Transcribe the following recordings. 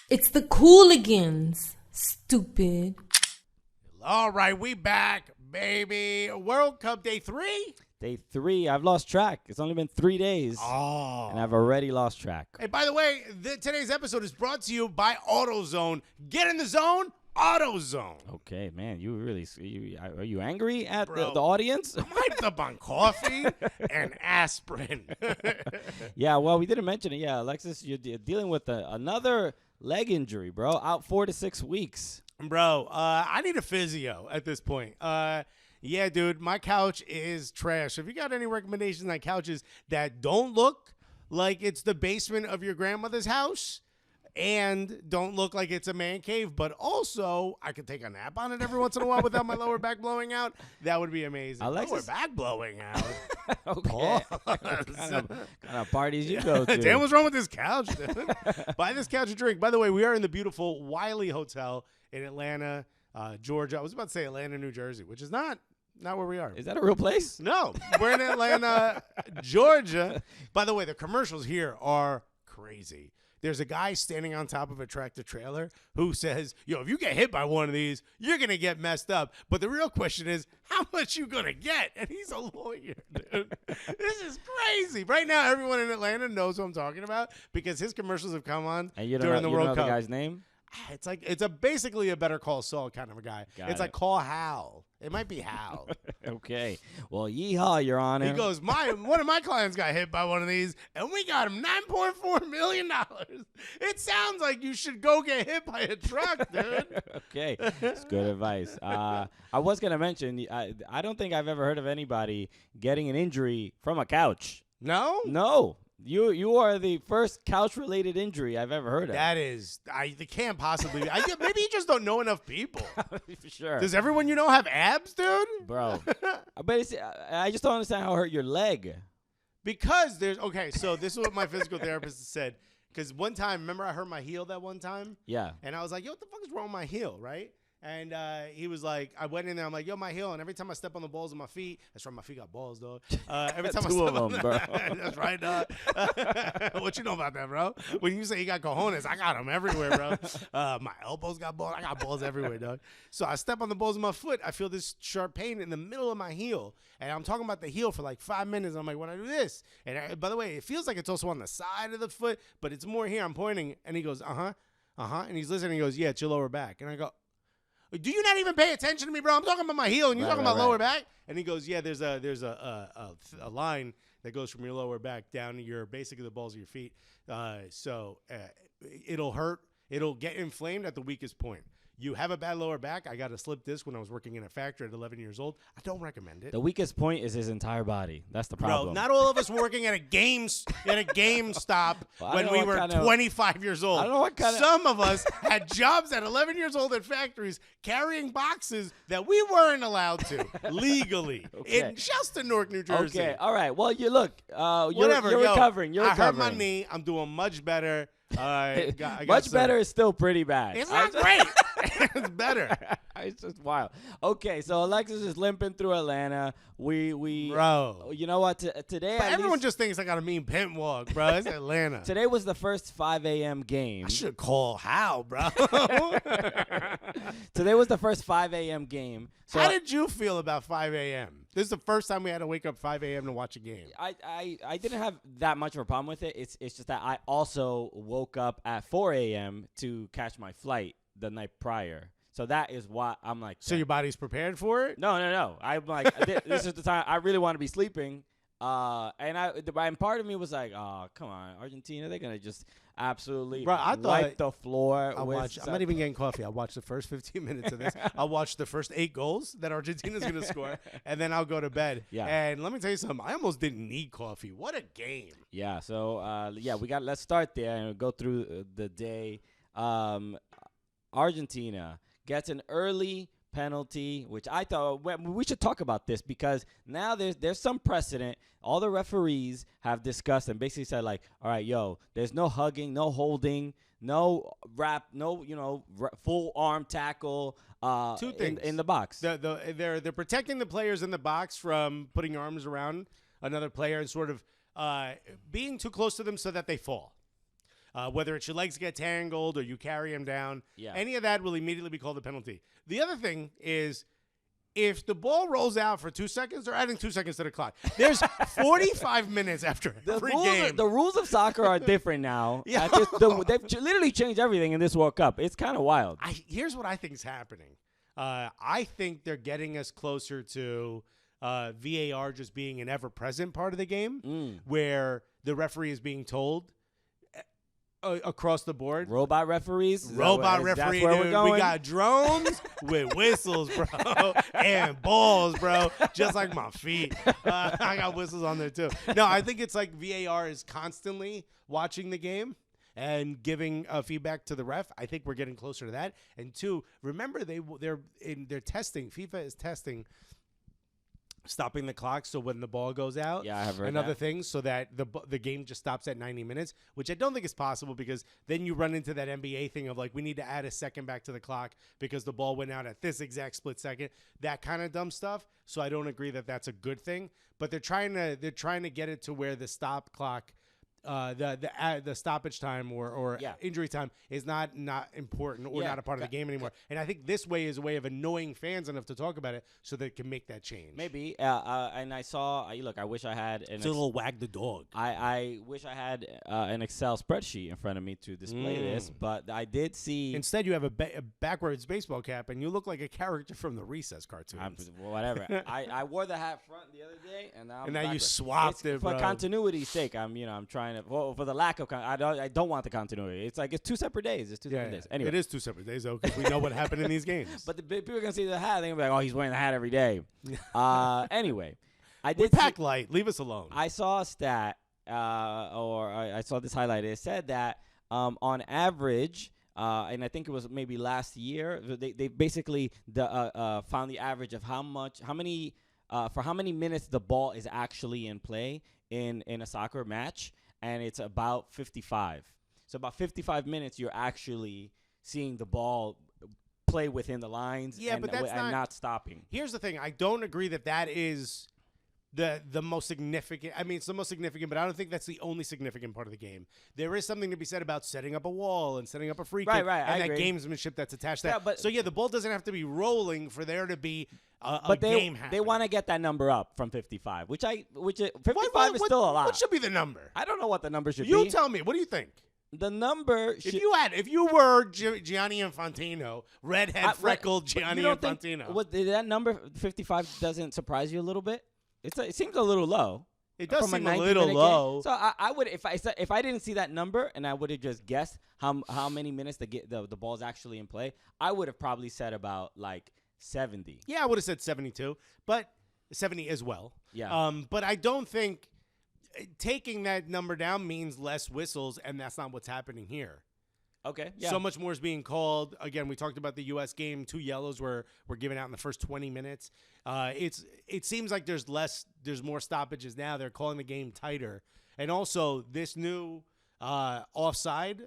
It's the Cooligans, stupid. All right, we back, baby. World Cup Day 3? Day 3. I've lost track. It's only been 3 days. Oh. And I've already lost track. Hey, by the way, today's episode is brought to you by AutoZone. Get in the zone, AutoZone. Okay, man. You really... are you angry at the audience? I'm hyped up on coffee and aspirin. Yeah, well, we didn't mention it. Yeah, Alexis, you're dealing with another leg injury, bro. Out 4 to 6 weeks. Bro, I need a physio at this point. Yeah, dude, my couch is trash. If you got any recommendations on couches that don't look like it's the basement of your grandmother's house and don't look like it's a man cave, but also I could take a nap on it every once in a while without my lower back blowing out, that would be amazing. Lower back blowing out? Okay. What kind of parties you go to? Damn, what's wrong with this couch, dude? Buy this couch a drink. By the way, we are in the beautiful Wiley Hotel in Atlanta, Georgia. I was about to say Atlanta, New Jersey, which is not where we are. Is that a real place? No, we're in Atlanta, Georgia. By the way, the commercials here are crazy. There's a guy standing on top of a tractor trailer who says, yo, if you get hit by one of these, you're going to get messed up. But the real question is, how much you going to get? And he's a lawyer, dude. This is crazy. Right now, everyone in Atlanta knows what I'm talking about because his commercials have come on during the World Cup. You know the guy's name? It's basically a Better Call Saul kind of a guy. It's like call Hal. It might be Hal. Okay. Well, yeehaw, Your Honor. He goes, one of my clients got hit by one of these, and we got him $9.4 million. It sounds like you should go get hit by a truck, dude. Okay. That's good advice. I was going to mention, I don't think I've ever heard of anybody getting an injury from a couch. No? No. You are the first couch-related injury I've ever heard of. That is, they can't possibly be. Maybe you just don't know enough people. For sure. Does everyone you know have abs, dude? Bro. But I just don't understand how it hurt your leg. Because so this is what my physical therapist said. Because one time, remember I hurt my heel that one time? Yeah. And I was like, yo, what the fuck is wrong with my heel, right? And he was like, I went in there, I'm like, yo, my heel. And every time I step on the balls of my feet, that's right, my feet got balls, dog. Every time I step on them, bro. That's right, dog. What you know about that, bro? When you say you got cojones, I got them everywhere, bro. My elbows got balls. I got balls everywhere, dog. So I step on the balls of my foot. I feel this sharp pain in the middle of my heel. And I'm talking about the heel for like 5 minutes. I'm like, when I do this. And by the way, it feels like it's also on the side of the foot, but it's more here. I'm pointing. And he goes, uh-huh. And he's listening. He goes, yeah, it's your lower back. And I go, do you not even pay attention to me, bro? I'm talking about my heel, and you're talking about lower back. And he goes, "Yeah, there's a line that goes from your lower back down to basically the balls of your feet. So it'll hurt. It'll get inflamed at the weakest point. You have a bad lower back. I got a slip disc when I was working in a factory at 11 years old. I don't recommend it. The weakest point is his entire body. That's the problem. Bro, not all of us were working at a GameStop when we were 25 years old. I don't know what kind Some of us had jobs at 11 years old at factories carrying boxes that we weren't allowed to legally in Shelston, Newark, New Jersey. Okay, all right. Well, you look. Whatever. You're recovering. You're recovering. I hurt my knee. I'm doing much better. I got much better is still pretty bad. It's not great. It's better. It's just wild. Okay, so Alexis is limping through Atlanta. Bro. You know what? Today, but everyone just thinks I got a mean pimp walk, bro. It's Atlanta. Today was the first 5 a.m. game. I should call Hal, bro. Today was the first 5 a.m. game. So how did you feel about 5 a.m.? This is the first time we had to wake up 5 a.m. to watch a game. I didn't have that much of a problem with it. It's just that I also woke up at 4 a.m. to catch my flight the night prior. So that is why I'm like. So your body's prepared for it? No. I'm like, this is the time I really want to be sleeping. And part of me was like, oh, come on, Argentina, they're gonna just absolutely wipe the floor. I'm not even getting coffee. I'll watch the first 15 minutes of this. I'll watch the first 8 goals that Argentina's gonna score, and then I'll go to bed. Yeah. And let me tell you something. I almost didn't need coffee. What a game. Yeah. So let's start there and go through the day. Argentina gets an early penalty, which I thought we should talk about this because now there's some precedent. All the referees have discussed and basically said like, all right, there's no hugging, no holding, no wrap, no full arm tackle. Two things in the box. They're protecting the players in the box from putting your arms around another player and sort of being too close to them so that they fall. Whether it's your legs get tangled or you carry him down, any of that will immediately be called a penalty. The other thing is, if the ball rolls out for 2 seconds, they're adding 2 seconds to the clock. There's 45 minutes after every game. The rules of soccer are different now. They've literally changed everything in this World Cup. It's kind of wild. Here's what I think is happening. I think they're getting us closer to VAR just being an ever-present part of the game, where the referee is being told across the board. Robot referees? Robot referee, dude. We got drones with whistles, bro, and balls, bro, just like my feet. I got whistles on there, too. No, I think it's like VAR is constantly watching the game and giving feedback to the ref. I think we're getting closer to that. And 2, remember, they're testing. FIFA is testing stopping the clock so when the ball goes out, I have heard and other things, so that the game just stops at 90 minutes, which I don't think is possible, because then you run into that NBA thing of like, we need to add a second back to the clock because the ball went out at this exact split second, that kind of dumb stuff. So I don't agree that that's a good thing, but they're trying to get it to where the stop clock, the stoppage time or injury time is not important or not a part of the game anymore. And I think this way is a way of annoying fans enough to talk about it so they can make that change. Maybe. And I saw, I wish I had it's a little wag the dog. I wish I had an Excel spreadsheet in front of me to display this, but I did see. Instead, you have a backwards baseball cap, and you look like a character from the Recess cartoons. Whatever. I wore the hat front the other day, and now you swapped it, bro. For continuity's sake, I'm trying to. Well, for the lack of, I don't want the continuity. It's like it's 2 separate days. It's two separate days. Anyway, it is 2 separate days though, because we know what happened in these games. But the people are gonna see the hat. They're gonna be like, oh, he's wearing the hat every day. Anyway, we pack light. Leave us alone. I saw a stat, or I saw this highlighted. It said that on average, and I think it was maybe last year, they basically found the average of how many minutes the ball is actually in play in a soccer match. And it's about 55. So about 55 minutes, you're actually seeing the ball play within the lines but that's not stopping. Here's the thing. I don't agree that is the most significant. I mean, it's the most significant, but I don't think that's the only significant part of the game. There is something to be said about setting up a wall and setting up a free kick and that gamesmanship that's attached to that. So, the ball doesn't have to be rolling for there to be a game happening. They want to get that number up from 55, which 55 is still a lot. What should be the number? I don't know what the number should be. You tell me. What do you think? The number if you were Gianni Infantino, redhead freckled Gianni Infantino. Did that number 55 doesn't surprise you a little bit? It seems a little low. It does seem a little low. So I would, if I didn't see that number and I would have just guessed how many minutes the ball's actually in play, I would have probably said about like 70. Yeah, I would have said 72, but 70 as well. Yeah. But I don't think taking that number down means less whistles, and that's not what's happening here. Okay. Yeah. So much more is being called. Again, we talked about the U.S. game. 2 yellows were given out in the first 20 minutes. It seems like there's more stoppages now. They're calling the game tighter. And also this new offside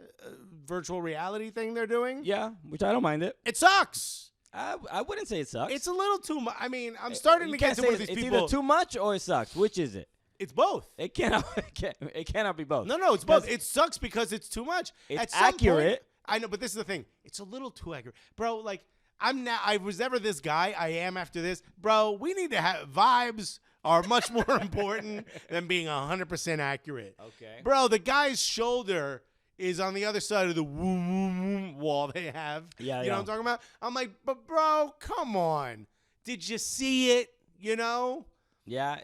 virtual reality thing they're doing. Yeah, which I don't mind it. It sucks. I wouldn't say it sucks. It's a little too much. I mean, I'm starting to get to one of these people. It's either too much or it sucks. Which is it? It's both. It cannot be both. No, it's both. It sucks because it's too much. It's accurate. Point, I know, but this is the thing. It's a little too accurate. Bro, like, I was never this guy. I am after this. Bro, we need to have vibes are much more important than being 100% accurate. Okay. Bro, the guy's shoulder is on the other side of the wall they have. Yeah, you know what I'm talking about? I'm like, but bro, come on. Did you see it? You know? Yeah,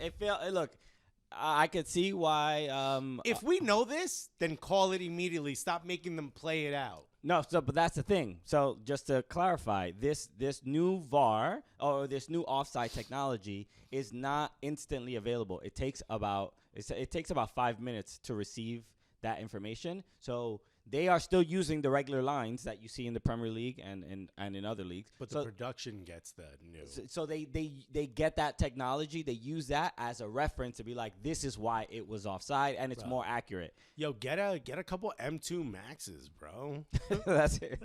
look, I could see why. If we know this, then call it immediately. Stop making them play it out. No, but that's the thing. So just to clarify, this new VAR or this new offside technology is not instantly available. It takes about 5 minutes to receive that information. So They are still using the regular lines that you see in the Premier League and in other leagues. But the production gets the new. So they get that technology. They use that as a reference to be like, this is why it was offside, and it's more accurate. Yo, get a couple M2 Maxes, bro. That's it.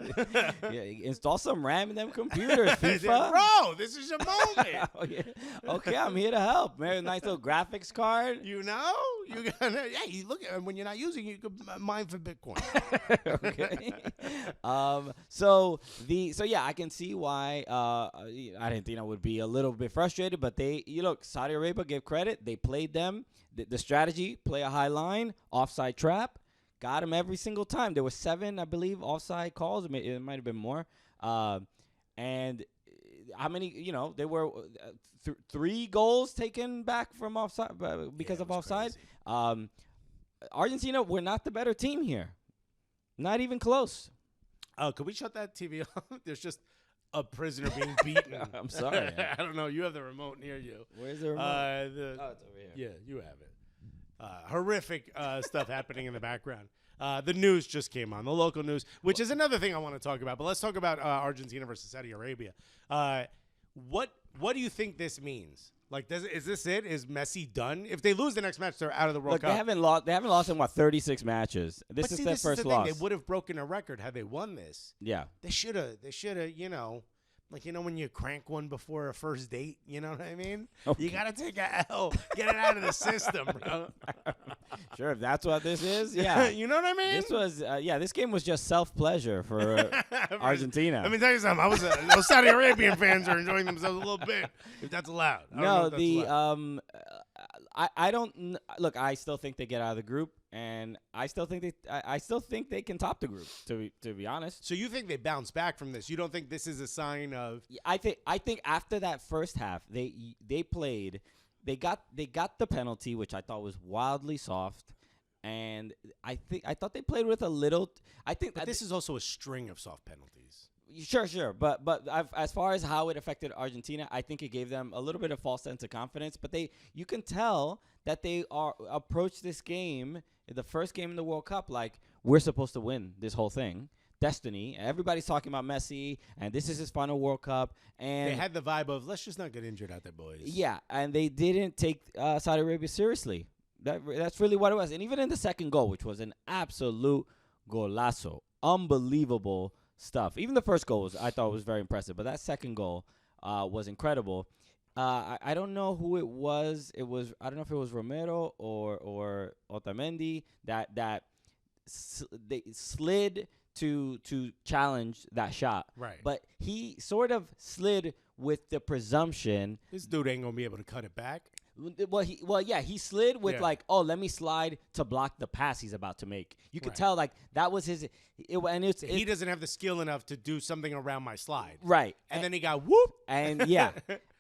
Yeah, install some RAM in them computers, FIFA. Bro, this is your moment. Oh, yeah. Okay, I'm here to help. Man, a nice little graphics card. You know? You gotta, you look at it, when you're not using it, you can mine for Bitcoin. Okay. So yeah, I can see why Argentina would be a little bit frustrated, but Saudi Arabia, give credit. They played them. The strategy, play a high line, offside trap, got them every single time. There were 7, I believe, offside calls. It might have been more. And how many, there were 3 goals taken back from offside because of offside. Argentina were not the better team here. Not even close. Oh, could we shut that TV off? There's just a prisoner being beaten. I'm sorry. I don't know. You have the remote near you. Where's the remote? It's over here. Yeah, you have it. Horrific stuff happening in the background. The news just came on, the local news, which is another thing I want to talk about. But let's talk about Argentina versus Saudi Arabia. What do you think this means? Like, is this it? Is Messi done? If they lose the next match, they're out of the World Cup. They haven't lost in 36 matches. This is their first loss. They would have broken a record had they won this. Yeah. They should have, like, when you crank one before a first date, you know what I mean? Okay. You got to take a L, get it out of the system, bro. Sure, if that's what this is, yeah. You know what I mean? This was, this game was just self-pleasure for Argentina. Let me tell you something. Those Saudi Arabian fans are enjoying themselves a little bit, if that's allowed. I don't look. I still think they get out of the group, and I still think they can top the group. To be honest. So you think they bounce back from this? You don't think this is a sign of? I think after that first half, they played. They got the penalty, which I thought was wildly soft, and I thought they played with a little. But this is also a string of soft penalties. Sure. But as far as how it affected Argentina, I think it gave them a little bit of false sense of confidence. But you can tell that they approach this game, the first game in the World Cup, like we're supposed to win this whole thing. Destiny. Everybody's talking about Messi, and this is his final World Cup. And they had the vibe of let's just not get injured out there, boys. Yeah, and they didn't take Saudi Arabia seriously. That's really what it was. And even in the second goal, which was an absolute golazo, unbelievable stuff. Even the first goal I thought was very impressive, but that second goal was incredible. I don't know who it was. I don't know if it was Romero or Otamendi that they slid to challenge that shot. Right. But he sort of slid with the presumption this dude ain't gonna be able to cut it back. He slid with let me slide to block the pass he's about to make. You could tell that was his. He doesn't have the skill enough to do something around my slide. Right, and then he got whoop. And yeah,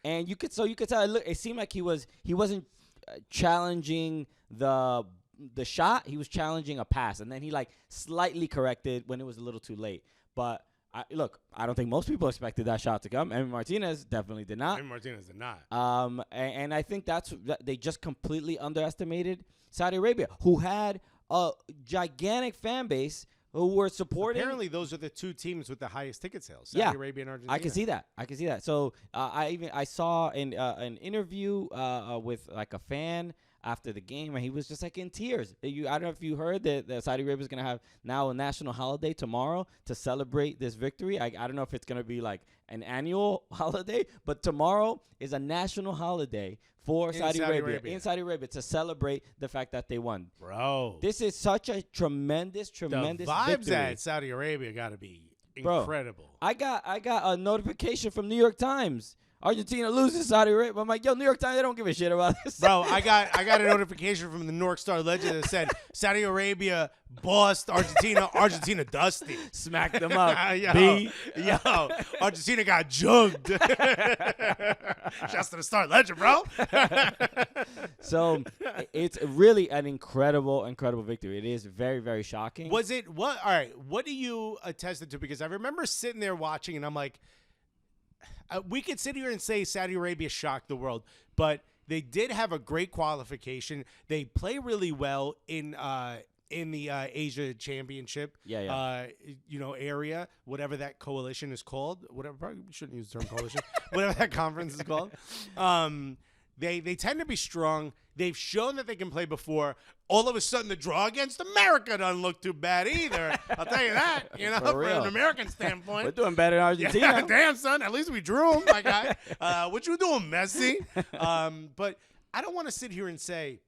and you could tell. It seemed like he wasn't challenging the shot. He was challenging a pass, and then he slightly corrected when it was a little too late. But I don't think most people expected that shot to come. Emi Martinez definitely did not. And I think they just completely underestimated Saudi Arabia, who had a gigantic fan base who were supporting. Apparently, those are the 2 teams with the highest ticket sales, Saudi Arabia and Argentina. I can see that. So I saw an interview with a fan after the game, and he was just in tears. I don't know if you heard that Saudi Arabia is going to have now a national holiday tomorrow to celebrate this victory. I don't know if it's going to be an annual holiday, but tomorrow is a national holiday for Saudi Arabia in Saudi Arabia to celebrate the fact that they won. Bro, this is such a tremendous the vibes victory. At Saudi Arabia got to be incredible. Bro, I got a notification from New York Times. Argentina loses Saudi Arabia. I'm like, yo, New York Times, they don't give a shit about this. Bro, I got a notification from the New York Star Ledger that said Saudi Arabia bossed Argentina. Argentina dusty. Smacked them up. Yo, Argentina got jugged. Shouts to the Star Ledger, bro. So it's really an incredible victory. It is very, very shocking. Was it what? All right, what do you attest it to? Because I remember sitting there watching, and I'm like, we could sit here and say Saudi Arabia shocked the world, but they did have a great qualification. They play really well in in the Asia Championship, area, whatever that coalition is called, whatever, probably shouldn't use the term coalition, whatever that conference is called. They tend to be strong. They've shown that they can play before. All of a sudden, the draw against America doesn't look too bad either. I'll tell you that. From an American standpoint, we're doing better in Argentina. Yeah, damn, son. At least we drew him, my guy. What you doing, Messi? But I don't want to sit here and say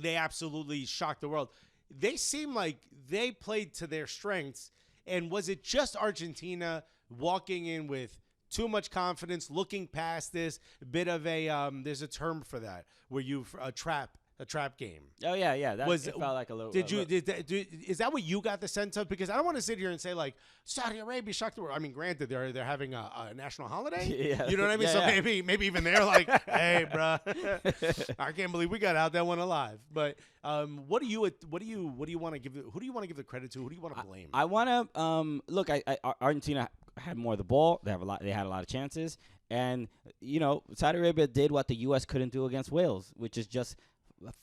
they absolutely shocked the world. They seem like they played to their strengths. And was it just Argentina walking in with too much confidence, looking past this, bit of a there's a term for that where a trap game. Oh yeah. That it felt like a little. Is that what you got the sense of? Because I don't want to sit here and say like Saudi Arabia shocked the world. I mean, granted they're having a national holiday. Yeah. You know what I mean? So maybe even they're like, hey, bro, I can't believe we got out that one alive. But what do you want to give? Who do you want to give the credit to? Who do you want to blame? I want to look. Argentina had more of the ball. They had a lot of chances, and Saudi Arabia did what the U.S. couldn't do against Wales, which is just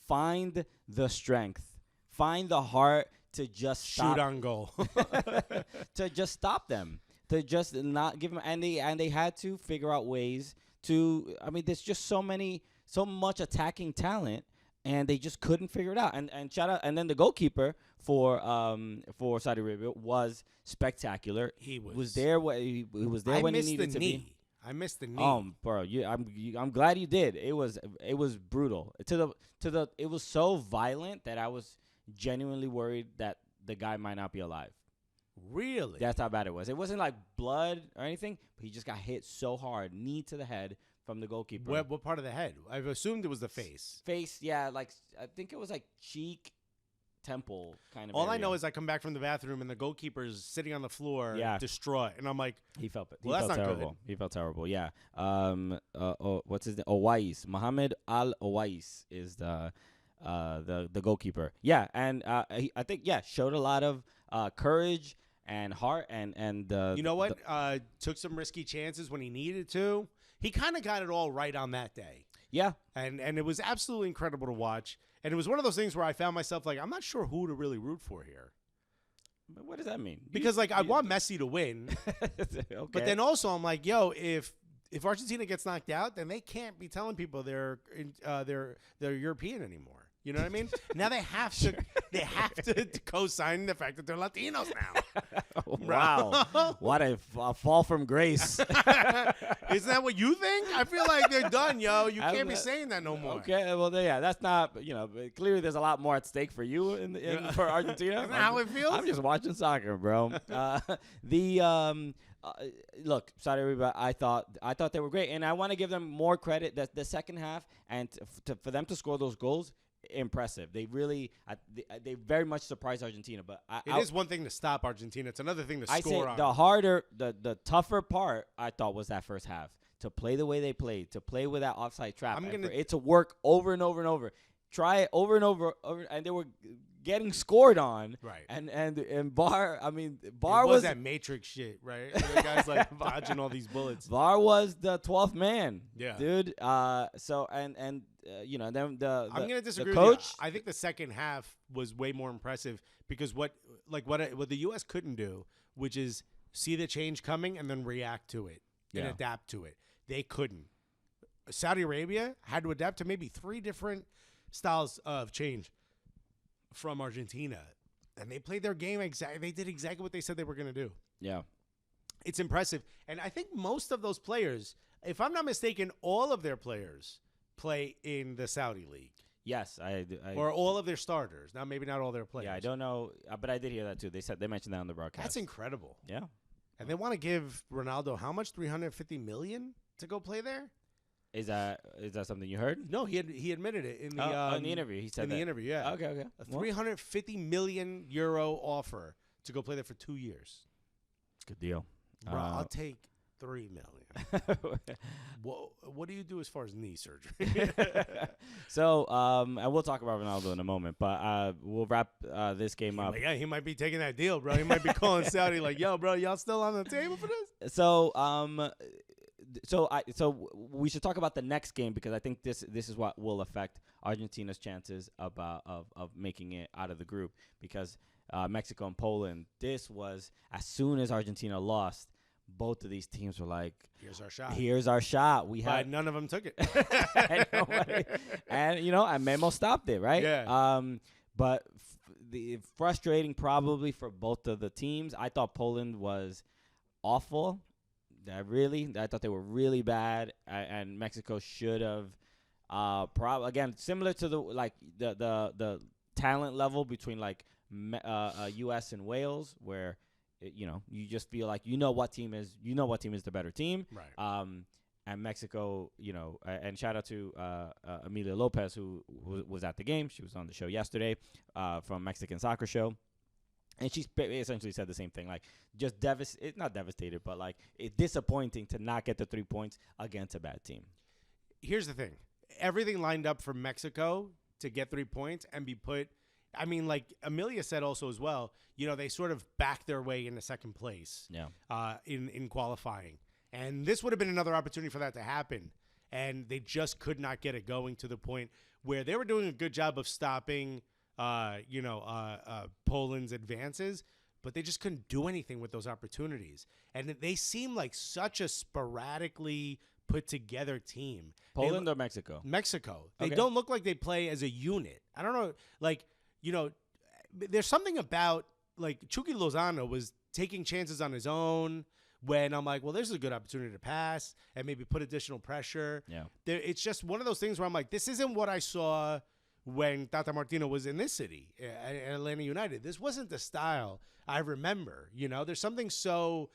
find the strength, find the heart to just shoot on goal, to just stop them, to just not give them, and they had to figure out ways to. I mean, there's just so much attacking talent, and they just couldn't figure it out. And shout out, and then the goalkeeper for Saudi Arabia was spectacular. He was there. He was there when he needed to be. I missed the knee. Bro, I'm glad you did. It was brutal. It was so violent that I was genuinely worried that the guy might not be alive. Really? That's how bad it was. It wasn't like blood or anything, but he just got hit so hard, knee to the head from the goalkeeper. What part of the head? I've assumed it was the face. Face, yeah. Like I think it was like cheek, temple kind of. All I know is I come back from the bathroom and the goalkeeper's sitting on the floor, distraught, and I'm like, he felt it. Well, that's not terrible. good. He felt terrible. Yeah. What's his name? Owais. Mohamed Al Owais is the goalkeeper. Yeah, and I think showed a lot of courage and heart and you know what? Took some risky chances when he needed to. He kind of got it all right on that day. Yeah, and it was absolutely incredible to watch. And it was one of those things where I found myself like, I'm not sure who to really root for here. What does that mean? Because I want Messi to win, okay. But then also I'm like, yo, if Argentina gets knocked out, then they can't be telling people they're European anymore. You know what I mean? Now they have to co-sign the fact that they're Latinos now. Wow, what a fall from grace! Isn't that what you think? I feel like they're done, yo. You can't be saying that no more. Okay, well, that's not. Clearly there's a lot more at stake for you for Argentina. Isn't that how it feels? I'm just watching soccer, bro. Look, Saudi Arabia, I thought they were great, and I want to give them more credit. The second half, and for them to score those goals. Impressive. They really, they very much surprised Argentina. But it is one thing to stop Argentina. It's another thing to score on. The harder, the tougher part, I thought, was that first half. To play the way they played, to play with that offside trap, for it to work over and over and over. Try it over and over, and they were getting scored on. Right. And Bar, Bar was that Matrix shit, right? The guy's like dodging all these bullets. Bar was the 12th man. Yeah. Dude. So then the I'm gonna disagree the coach. With you. I think the second half was way more impressive because what the U.S. couldn't do, which is see the change coming and then react to it and adapt to it. They couldn't. Saudi Arabia had to adapt to maybe 3 different styles of change from Argentina, and they played their game exactly. They did exactly what they said they were going to do. Yeah, it's impressive, and I think most of those players, if I'm not mistaken, all of their players play in the Saudi league. Yes, or all of their starters. Now, maybe not all their players. Yeah, I don't know, but I did hear that too. They mentioned that on the broadcast. That's incredible. Yeah, and they want to give Ronaldo how much? $350 million to go play there. Is that something you heard? No, he admitted it in the interview. He said in the interview. Yeah. Okay. A 350 million euro offer to go play there for 2 years. Good deal, bro. I'll take $3 million. What do you do as far as knee surgery? So, and we'll talk about Ronaldo in a moment, but we'll wrap this game up. Yeah, he might be taking that deal, bro. He might be calling Saudi like, "Yo, bro, y'all still on the table for this?" So, we should talk about the next game because I think this is what will affect Argentina's chances of making it out of the group because Mexico and Poland. This was as soon as Argentina lost, both of these teams were like, "Here's our shot. Here's our shot." But none of them took it. and Memo stopped it, right? Yeah. But the frustrating probably for both of the teams. I thought Poland was awful. I thought they were really bad, and Mexico should have probably again similar to the talent level between like U.S. and Wales, where you just feel like what team is the better team, right? And Mexico, and shout out to Emilia Lopez who was at the game. She was on the show yesterday from Mexican Soccer Show. And she essentially said the same thing, like just not devastated, but like it's disappointing to not get the 3 points against a bad team. Here's the thing. Everything lined up for Mexico to get 3 points and be put. I mean, like Amelia said also as well, they sort of backed their way into second place in qualifying. And this would have been another opportunity for that to happen. And they just could not get it going to the point where they were doing a good job of stopping Poland's advances, but they just couldn't do anything with those opportunities. And they seem like such a sporadically put together team. Poland or Mexico? Mexico. They Okay. don't look like they play as a unit. I don't know. Like, there's something about like Chucky Lozano was taking chances on his own when I'm like, well, there's a good opportunity to pass and maybe put additional pressure. Yeah. It's just one of those things where I'm like, this isn't what I saw when Tata Martino was in this city, at Atlanta United. This wasn't the style I remember. There's something so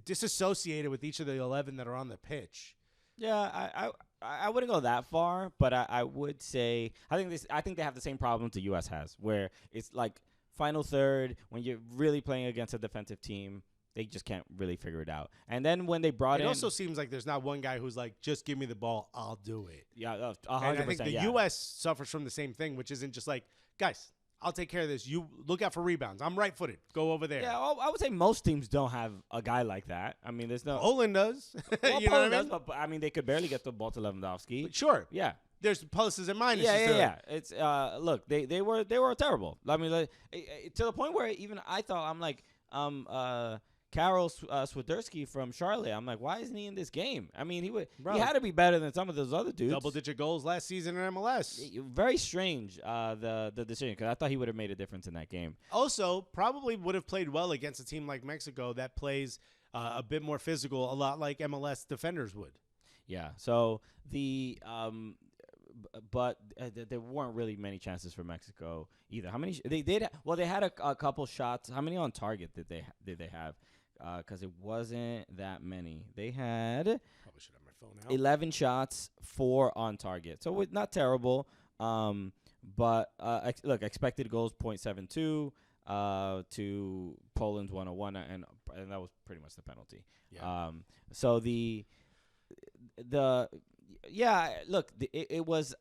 disassociated with each of the 11 that are on the pitch. Yeah, I wouldn't go that far, but I would say I think they have the same problems the U.S. has, where it's like final third when you're really playing against a defensive team. They just can't really figure it out. And then when they brought it in... It also seems like there's not one guy who's like, just give me the ball, I'll do it. Yeah, 100%. And I think the U.S. suffers from the same thing, which isn't just like, guys, I'll take care of this. You look out for rebounds. I'm right-footed. Go over there. Yeah, well, I would say most teams don't have a guy like that. I mean, there's no... Poland does. Well, you know Poland what I mean? does, but I mean, they could barely get the ball to Lewandowski. But sure. Yeah. There's pluses and minuses. Yeah. It's look, they were terrible. I mean, like, to the point where even I thought I'm like Karol Swiderski from Charlotte. I'm like, why isn't he in this game? I mean, he had to be better than some of those other dudes. Double-digit goals last season in MLS. Very strange, the decision, because I thought he would have made a difference in that game. Also, probably would have played well against a team like Mexico that plays a bit more physical, a lot like MLS defenders would. Yeah. So but there weren't really many chances for Mexico either. How many? They did. Well, they had a couple shots. How many on target did they have? Because it wasn't that many. They had probably should have my phone out. 11 shots, 4 on target. So it's not terrible. But look, expected goals 0.72 to Poland's 101, and that was pretty much the penalty. Yeah. So look, it was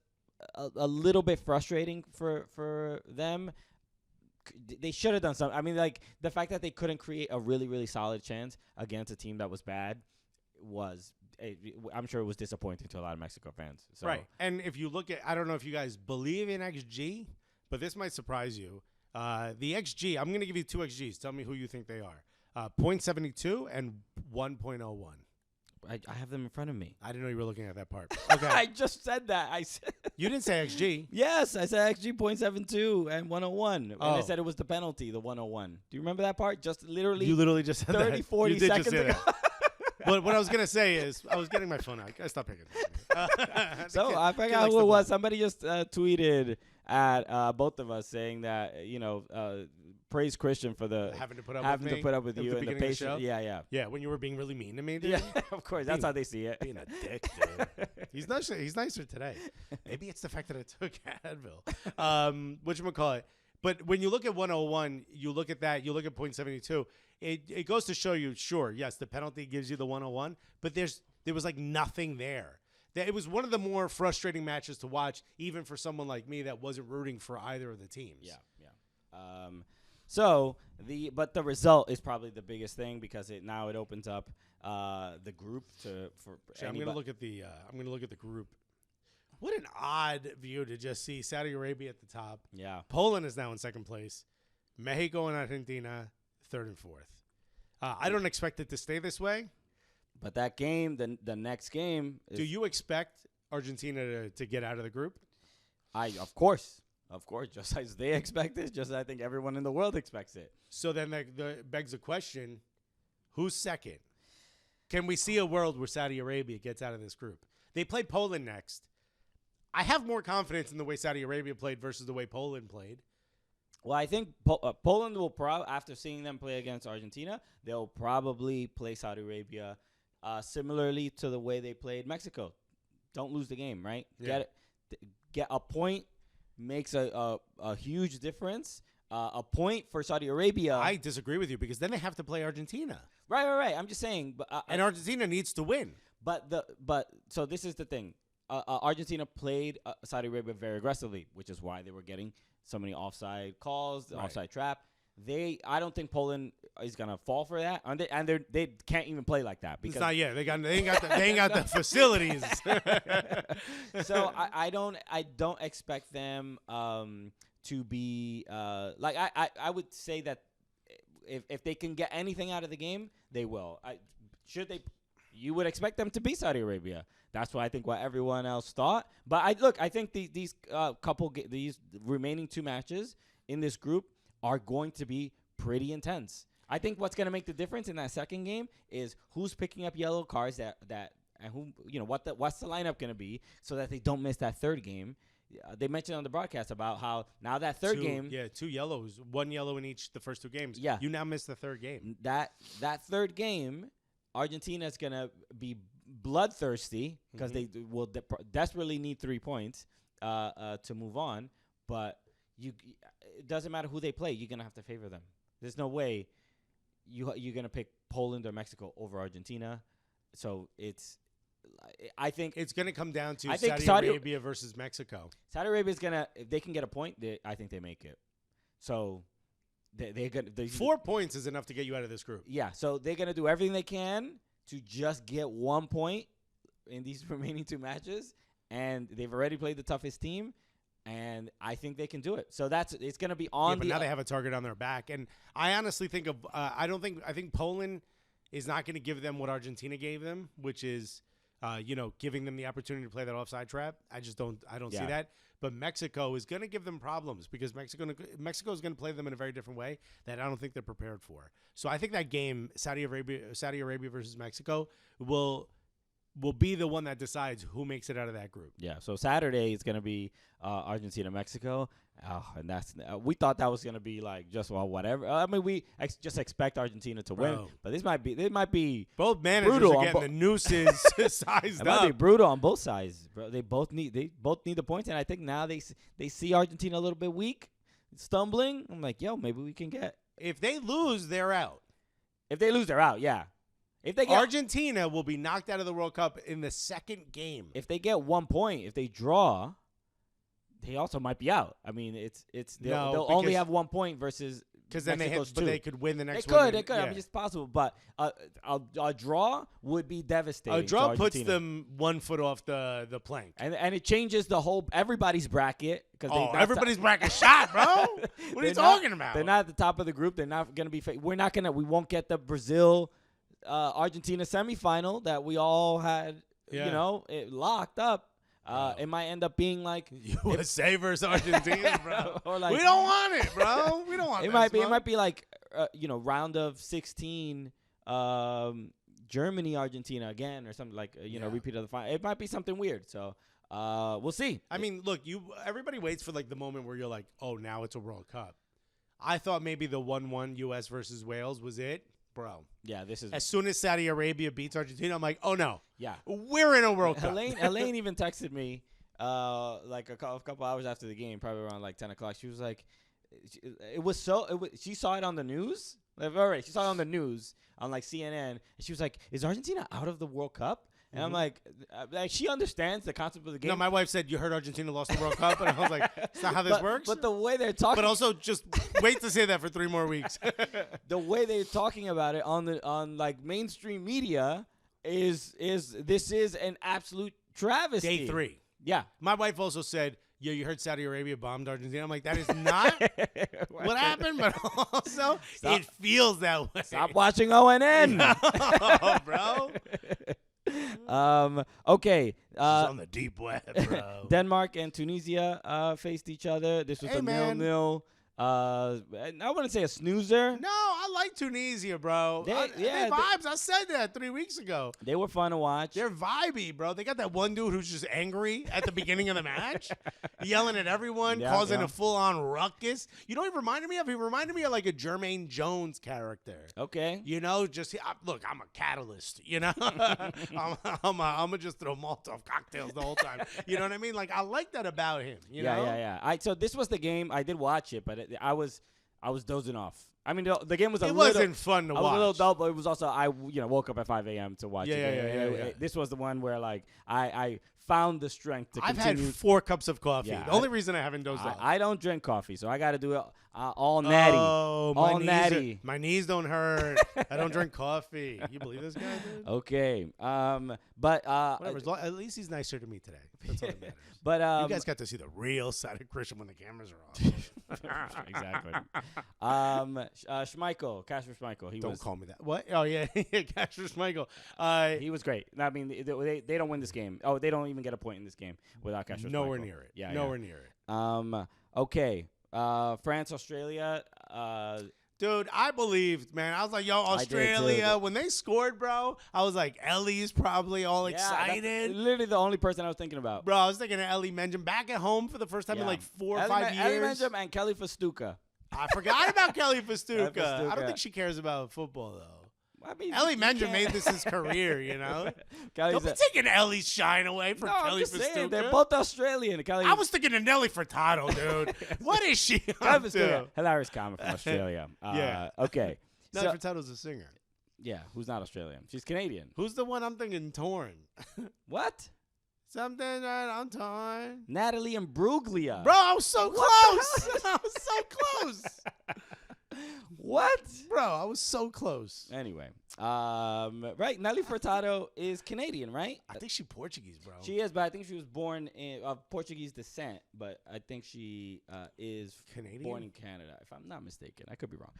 a little bit frustrating for them. They should have done something. I mean, like, the fact that they couldn't create a really, really solid chance against a team that was bad I'm sure it was disappointing to a lot of Mexico fans. So. Right. And if you look at, I don't know if you guys believe in XG, but this might surprise you. The XG, I'm going to give you 2 XGs. Tell me who you think they are. 0.72 and 1.01. I have them in front of me. I didn't know you were looking at that part. Okay. I just said that. I said You didn't say XG. Yes, I said XG 0.72 and 101. And I Oh. said it was the penalty, the 101. Do you remember that part? Just literally You literally just said 30, that. 40 you did seconds just say ago. that. But what I was going to say is, I was getting my phone out. I stopped paying attention. So I forgot who it was. Somebody just tweeted at both of us saying that, praise Christian for the having to put up having with me to put up with at you the and the beginning of the patient. show? Yeah. Yeah, when you were being really mean to me, dude. Yeah, of course. That's how they see it. Being a dick, dude. He's nicer today. Maybe it's the fact that I took Advil. Whatchamacallit. But when you look at 101, you look at that, you look at 0.72, it goes to show you, sure, yes, the penalty gives you the 101, but there was like nothing there. It was one of the more frustrating matches to watch, even for someone like me that wasn't rooting for either of the teams. Yeah. So But the result is probably the biggest thing because it opens up the group for. I'm gonna look at the group. What an odd view to just see Saudi Arabia at the top. Yeah. Poland is now in second place. Mexico and Argentina third and fourth. I don't expect it to stay this way. But that game, the next game. Do you expect Argentina to get out of the group? Of course, just as they expect it, just as I think everyone in the world expects it. So then that begs the question, who's second? Can we see a world where Saudi Arabia gets out of this group? They play Poland next. I have more confidence in the way Saudi Arabia played versus the way Poland played. Well, I think Poland will after seeing them play against Argentina, they'll probably play Saudi Arabia similarly to the way they played Mexico. Don't lose the game, right? Yeah. Get a point makes a huge difference. A point for Saudi Arabia. I disagree with you because then they have to play Argentina. Right. I'm just saying, and Argentina needs to win. So this is the thing. Argentina played Saudi Arabia very aggressively, which is why they were getting so many offside calls, the offside trap. I don't think Poland is gonna fall for that, and they can't even play like that because it's not yet. They ain't got the facilities. So I don't expect them to be like I would say that if they can get anything out of the game, they will. You would expect them to beat Saudi Arabia. That's what everyone else thought. But I think these remaining two matches in this group are going to be pretty intense. I think what's going to make the difference in that second game is who's picking up yellow cards and who what's the lineup going to be so that they don't miss that third game. They mentioned on the broadcast about how now that third game, 2 yellows, 1 yellow in each the first 2 games. Yeah, you now miss the third game. That third game, Argentina is going to be bloodthirsty because they will desperately need 3 points to move on. But it doesn't matter who they play. You're going to have to favor them. There's no way you're going to pick Poland or Mexico over Argentina. So I think it's going to come down to Saudi Arabia versus Mexico. Saudi Arabia is going to, if they can get a point, I think they make it. So they're going to 4 points is enough to get you out of this group. Yeah, so they're going to do everything they can to just get 1 point in these remaining 2 matches, and they've already played the toughest team, and I think they can do it. So it's going to be on. But now they have a target on their back, and I honestly think I think Poland is not going to give them what Argentina gave them, which is giving them the opportunity to play that offside trap. I don't see that. But Mexico is going to give them problems because Mexico is going to play them in a very different way that I don't think they're prepared for. So I think that game, Saudi Arabia versus Mexico, will be the one that decides who makes it out of that group. Yeah. So Saturday is going to be Argentina, Mexico. And we thought that was going to be like just whatever. I mean, we just expect Argentina to win, but this might be both managers are getting the nooses sized it up. Might be brutal on both sides, bro. They both need the points, and I think now they see Argentina a little bit weak, stumbling. I'm like, maybe we can get. If they lose, they're out. If they lose, they're out. Yeah. If they Argentina will be knocked out of the World Cup in the second game. If they get 1 point, if they draw, they also might be out. I mean, they'll only have 1 point versus because then they could win the next one. They could. Yeah. I mean, it's possible, but a draw would be devastating. A draw puts them 1 foot off the plank, and it changes everybody's bracket because everybody's bracket shot, bro. What are you talking about? They're not at the top of the group. They're not going to be. We won't get the Brazil Argentina semifinal that we all had. It locked up. It might end up being like USA versus Argentina, bro. Or like, we don't want it, bro. We don't want it. It might be like round of 16 Germany Argentina again or something like repeat of the final. It might be something weird. So we'll see. I mean, look, everybody waits for like the moment where you're like, oh, now it's a World Cup. I thought maybe the 1-1 US versus Wales was it. Bro. Yeah, this is as soon as Saudi Arabia beats Argentina, I'm like, oh no. Yeah. We're in a World Cup. Elaine even texted me like a couple hours after the game, probably around like 10 o'clock. She was like, she saw it on the news. Like, all right, she saw it on the news on like CNN, and she was like, is Argentina out of the World Cup? And I'm like, she understands the concept of the game. No, my wife said, you heard Argentina lost the World Cup? And I was like, that's not how this works? But the way they're talking. But also, just wait to say that for 3 more weeks. The way they're talking about it on like mainstream media is an absolute travesty. Day 3. Yeah. My wife also said, yo, you heard Saudi Arabia bombed Argentina? I'm like, that is not what happened, but also it feels that way. Stop watching ONN. No, bro. Okay. This is on the deep web, bro. Denmark and Tunisia faced each other. This was a 0-0. I wouldn't say a snoozer. No, I like Tunisia, bro. They vibes. I said that 3 weeks ago. They were fun to watch. They're vibey, bro. They got that one dude who's just angry at the beginning of the match, yelling at everyone, causing a full-on ruckus. You know what he reminded me of? He reminded me of like a Jermaine Jones character. Okay. You know, just look, I'm a catalyst. You know, I'm gonna just throw Molotov cocktails the whole time. You know what I mean? Like I like that about him. You know? Yeah. So this was the game. I did watch it, but I was dozing off. I mean, the game was it wasn't fun to watch. I was a little dull, but it was also I woke up at 5 a.m. to watch it. Yeah. This was the one where like I found the strength to continue. I've had 4 cups of coffee. Yeah, the only reason I haven't dozed off. I don't drink coffee, so I got to do it all natty. Oh, all natty. My knees don't hurt. I don't drink coffee. You believe this guy, dude? Okay. But whatever. At least he's nicer to me today. That's all that matters. But you guys got to see the real side of Christian when the cameras are off. Exactly. Schmeichel, Kasper Schmeichel. Don't call me that. What? Oh yeah, Kasper Schmeichel. He was great. I mean, they don't win this game. Oh, they don't even get a point in this game without Kasper Schmeichel. Nowhere near it. Yeah, nowhere near it. Okay. France, Australia. Dude, I believed, man. I was like, yo, Australia. When they scored, bro, I was like, Ellie's probably all excited. That's literally the only person I was thinking about. Bro, I was thinking of Ellie Menjum back at home for the first time in like 4 or 5 years. Ellie Menjum and Kelly Festuca. I forgot about Kelly Festuca. I don't think she cares about football, though. I mean, Ellie Menjum made this his career, you know? Don't be taking Ellie's shine away from Kelly Festuca. They're both Australian. I was thinking of Nelly Furtado, dude. What is she up to? Hilarious comic from Australia. Yeah. Okay. Nelly Furtado's a singer. Yeah, who's not Australian? She's Canadian. Who's the one I'm thinking torn? What? Something that I'm torn. Natalie Imbruglia. Bro, I was so close. I was so close. What? Bro, I was so close. Anyway, right, Nelly Furtado is Canadian, right? I think she's Portuguese, bro. She is, but I think she was born of Portuguese descent, but I think she is Canadian? Born in Canada, if I'm not mistaken. I could be wrong.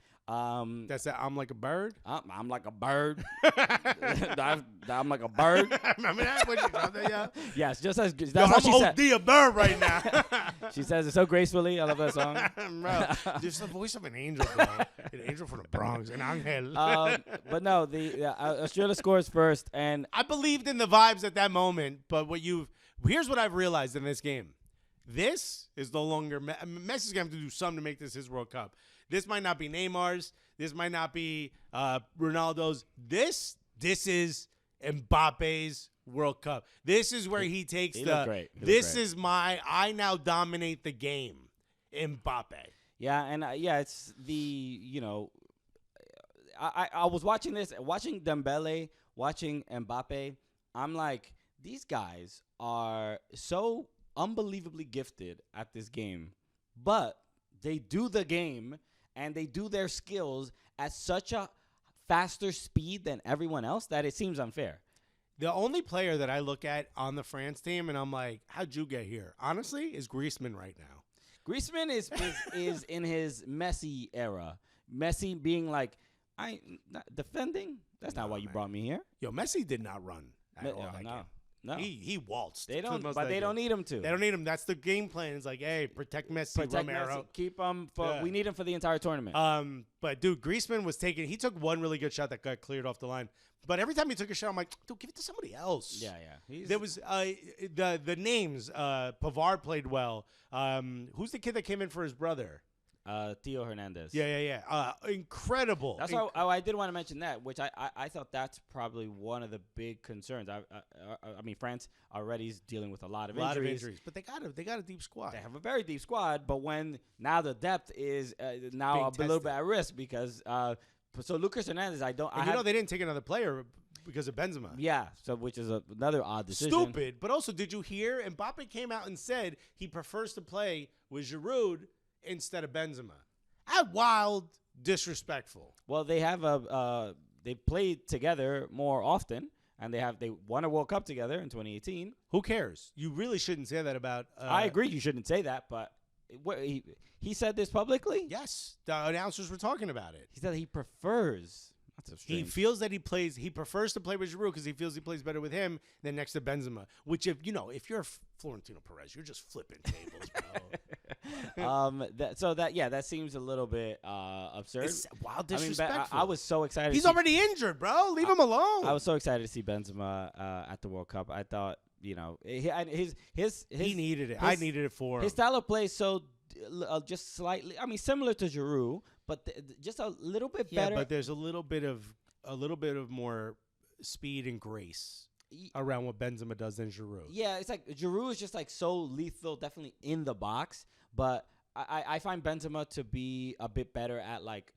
That's that I'm like a bird? I'm like a bird. I'm like a bird. Remember that? When she dropped that, yeah? Yes, just as good. That's how she said. I'm OD a bird right now. She says it so gracefully. I love that song. Bro, there's the voice of an angel, bro. An angel from the Bronx, an angel. But no, Australia scores first, and I believed in the vibes at that moment. But here's what I've realized in this game: this is no longer Messi's gonna have to do something to make this his World Cup. This might not be Neymar's. This might not be Ronaldo's. This is Mbappe's World Cup. This is where he takes This is I now dominate the game. Mbappe. Yeah, and it's the I was watching Dembele, watching Mbappe. I'm like, these guys are so unbelievably gifted at this game, but they do the game and they do their skills at such a faster speed than everyone else that it seems unfair. The only player that I look at on the France team and I'm like, how'd you get here? Honestly, is Griezmann right now. Griezmann is in his Messi era. Messi being like, not defending. That's not why you brought me here. Yo, Messi did not run at all that game. No, he waltzed. They don't, but they don't need him to. They don't need him. That's the game plan. It's like, hey, protect Messi, Romero. Keep him. We need him for the entire tournament. But dude, Griezmann was taking. He took one really good shot that got cleared off the line. But every time he took a shot, I'm like, dude, give it to somebody else. Yeah. There was the names. Pavard played well. Who's the kid that came in for his brother? Theo Hernandez. Yeah. Incredible. That's why I did want to mention that, which I thought that's probably one of the big concerns. I mean, France already is dealing with a lot of injuries, but they got a deep squad. They have a very deep squad, but when now the depth is now a little bit at risk because So Lucas Hernandez, I don't. And they didn't take another player because of Benzema. Yeah, so which is another odd decision. Stupid. But also, did you hear? Mbappe came out and said he prefers to play with Giroud instead of Benzema. Wild, disrespectful. Well, they have they played together more often, and they won a World Cup together in 2018. Who cares? You really shouldn't say that about. I agree, you shouldn't say that, but he said this publicly. Yes, the announcers were talking about it. He said he prefers. He feels that he prefers to play with Giroud because he feels he plays better with him than next to Benzema. Which, if you're Florentino Perez, you're just flipping tables, bro. That seems a little bit absurd. It's wild, disrespectful. I was so excited. He's already injured, bro. Leave him alone. I was so excited to see Benzema at the World Cup. I thought, he needed it. I needed it for him. His style of play is so just slightly. I mean, similar to Giroud, but just a little bit better. Yeah, but there's a little bit of more speed and grace around what Benzema does than Giroud. Yeah, it's like Giroud is just like so lethal, definitely in the box. But I find Benzema to be a bit better at like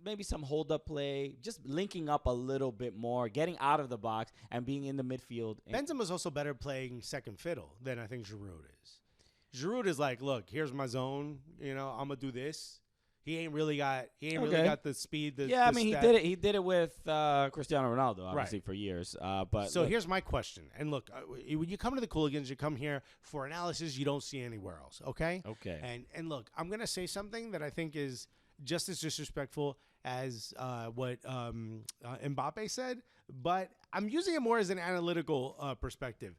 maybe some hold-up play, just linking up a little bit more, getting out of the box, and being in the midfield. Benzema's also better playing second fiddle than I think Giroud is. Giroud is like, look, here's my zone. I'm gonna do this. He ain't really got the speed. He did it with Cristiano Ronaldo, obviously, for years. Here's my question. And look, when you come to the Cooligans, you come here for analysis you don't see anywhere else. Okay. Okay. And look, I'm gonna say something that I think is just as disrespectful as what Mbappe said, but I'm using it more as an analytical perspective.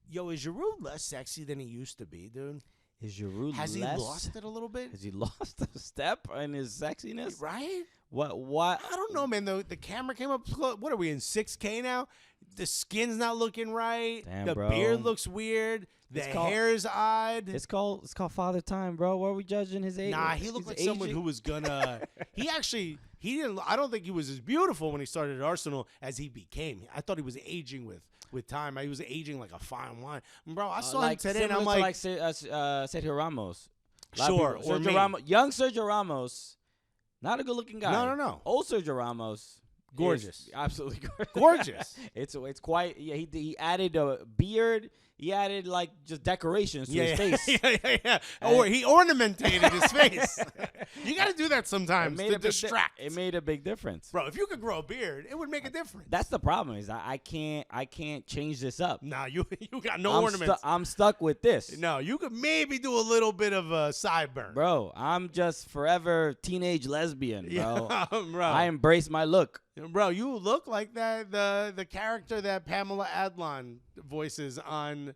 Yo, is Giroud less sexy than he used to be, dude? Is Giroud Has he lost it a little bit? Has he lost a step in his sexiness? Right? What? I don't know, man. The camera came up close. What are we in 6K now? The skin's not looking right. Damn, the bro. beard looks weird. The hair's odd. It's called father time, bro. What are we judging his age? Nah, he looked like someone who was gonna. He didn't. I don't think he was as beautiful when he started at Arsenal as he became. I thought he was aging with time. He was aging like a fine wine, bro. I saw him today, and I'm like Sergio Ramos. Sure, or me. Young Sergio Ramos, not a good-looking guy. No. Old Sergio Ramos, gorgeous, absolutely gorgeous. It's quite. Yeah, he added a beard. He added like just decorations to his face. Yeah. Or he ornamented his face. You got to do that sometimes to distract. It made a big difference, bro. If you could grow a beard, it would make a difference. That's the problem. Is I can't change this up. Nah, you got no ornaments. I'm stuck with this. No, you could maybe do a little bit of a sideburn, bro. I'm just forever teenage lesbian, bro. Yeah, bro. I embrace my look. Bro, you look like that the character that Pamela Adlon voices on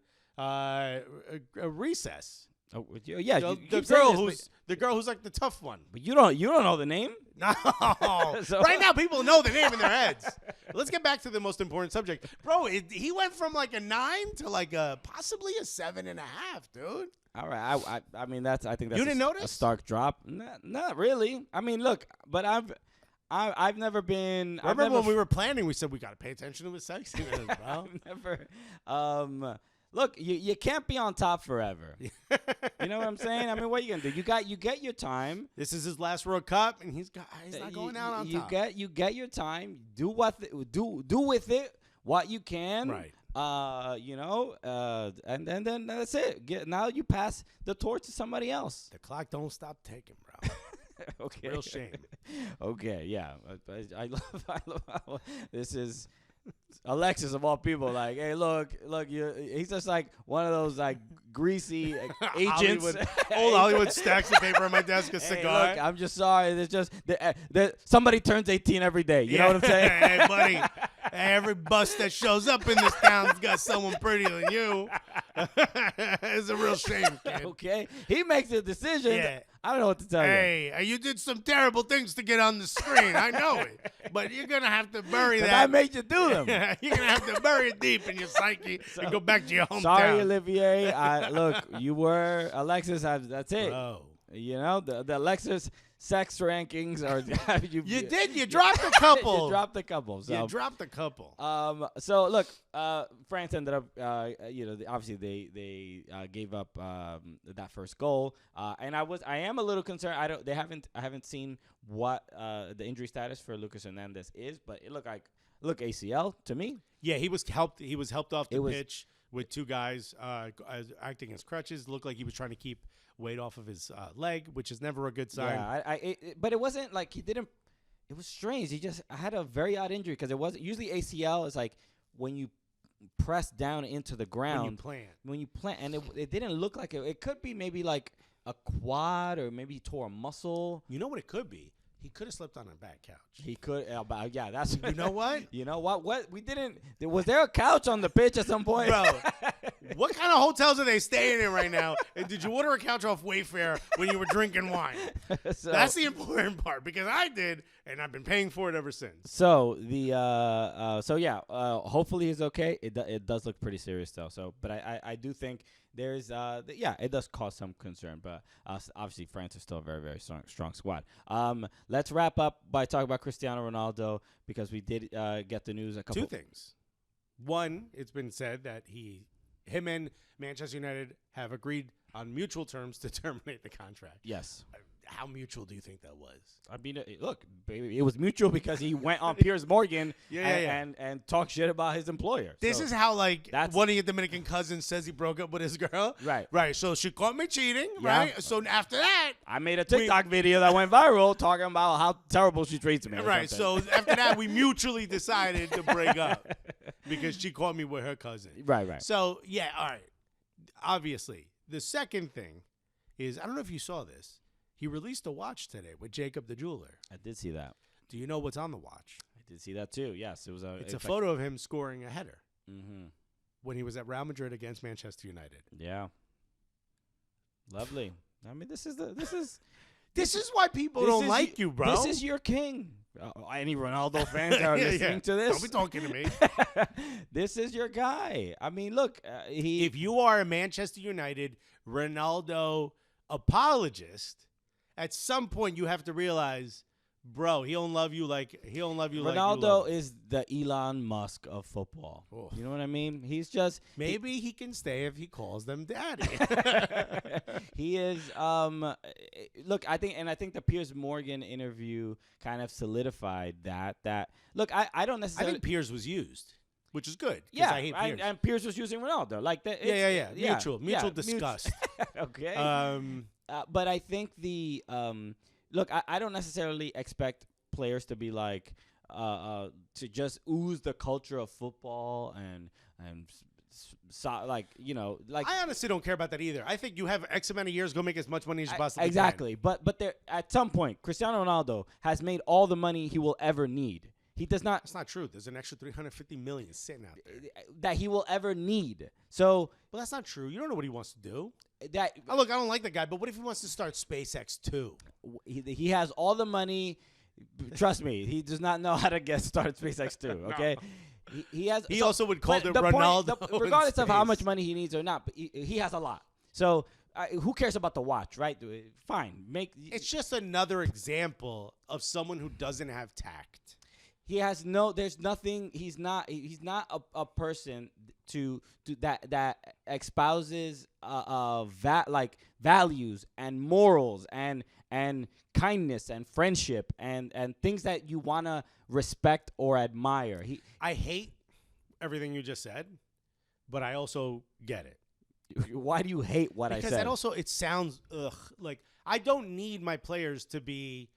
Recess. Oh yeah, the girl who's like the tough one. But you don't know the name. No, right now people know the name in their heads. Let's get back to the most important subject, bro. He went from like a 9 to like possibly a 7.5, dude. All right, I mean I think that's you didn't notice a stark drop. Not really. I mean, look, but I've never been. Remember when we were planning, we said we got to pay attention to his sexiness, bro. I've never. Look, you can't be on top forever. You know what I'm saying? I mean, what are you gonna do? You get your time. This is his last World Cup, and he's not going out on top. You get your time. Do with it what you can. Right. And then that's it. Now you pass the torch to somebody else. The clock don't stop ticking, bro. Okay. Real shame. Okay, yeah. I love this is Alexis of all people. Like, hey, look, he's just like one of those like greasy agents. Old Hollywood stacks of paper on my desk, a cigar. Look, I'm just sorry. There's just somebody turns 18 every day. You know what I'm saying? Hey, buddy. Every bus that shows up in this town's got someone prettier than you. It's a real shame, kid. Okay. He makes a decision. Yeah. I don't know what to tell you. Hey, you did some terrible things to get on the screen. I know it. But you're going to have to bury that. I made you do them. You're going to have to bury it deep in your psyche and go back to your hometown. Sorry, Olivier. Look, you were Alexis. That's it. Bro. You know, the Lexus sex rankings are. You did. You dropped a couple. You dropped a couple. So. You dropped a couple. So look, France ended up. Obviously they gave up that first goal. And I am a little concerned. I haven't seen what the injury status for Lucas Hernandez is, but it looked like ACL to me. Yeah, he was helped. He was helped off the pitch with two guys acting as crutches. Looked like he was trying to keep weight off of his leg, which is never a good sign. Yeah, but it wasn't like he didn't. It was strange. He just had a very odd injury because it wasn't usually ACL is like when you press down into the ground when you plant, and it didn't look like it. It could be maybe like a quad or maybe he tore a muscle. You know what it could be? He could have slept on a back couch. He could, yeah. That's you know what? You know what? What we didn't. Was there a couch on the pitch at some point, bro? What kind of hotels are they staying in right now? And did you order a couch off Wayfair when you were drinking wine? That's the important part because I did, and I've been paying for it ever since. So hopefully he's okay. It does look pretty serious though. So, but I do think there's it does cause some concern. But obviously France is still a very very strong squad. Let's wrap up by talking about Cristiano Ronaldo because we did get the news a couple. Two things. One, it's been said that him and Manchester United have agreed on mutual terms to terminate the contract. Yes. How mutual do you think that was? I mean, look, baby, it was mutual because he went on Piers Morgan and talked shit about his employer. This is how, one of your Dominican cousins says he broke up with his girl. Right. Right. So she caught me cheating, right? So after that, I made a TikTok video that went viral talking about how terrible she treats me. Right. So after that, we mutually decided to break up because she caught me with her cousin. Right. So, yeah, all right. Obviously. The second thing is, I don't know if you saw this. He released a watch today with Jacob the jeweler. I did see that. Do you know what's on the watch? I did see that too. Yes, it was It's a photo of him scoring a header when he was at Real Madrid against Manchester United. Yeah. Lovely. I mean, this is why people don't like you, bro. This is your king. Any Ronaldo fans that are listening to this? Don't be talking to me. This is your guy. I mean, look, if you are a Manchester United Ronaldo apologist, at some point you have to realize, bro, he don't love you like Ronaldo is the Elon Musk of football. Oh. You know what I mean? He's just maybe he can stay if he calls them daddy. He is look, I think the Piers Morgan interview kind of solidired that look, I don't necessarily I think Piers was used, which is good. Yeah, I hate Piers. And Piers was using Ronaldo. Like that. Mutual disgust. Okay. But I think the look, I don't necessarily expect players to be like to just ooze the culture of football and I honestly don't care about that either. I think you have X amount of years, go make as much money as you possibly exactly. can. But there at some point, Cristiano Ronaldo has made all the money he will ever need. He does not. That's not true. There's an extra $350 million sitting out there that he will ever need. So, well, that's not true. You don't know what he wants to do. Look, I don't like the guy, but what if he wants to start SpaceX too? He has all the money. Trust me, he does not know how to start SpaceX too. Okay, he has. He also would call it Ronaldo. Regardless of how much money he needs or not, but he has a lot. So. Who cares about the watch, right? Fine, It's just another example of someone who doesn't have tact. He has there's nothing. He's not a person that espouses values and morals and kindness and friendship and things that you want to respect or admire. I hate everything you just said, but I also get it. Why do you hate what I said? Because it sounds like I don't need my players to be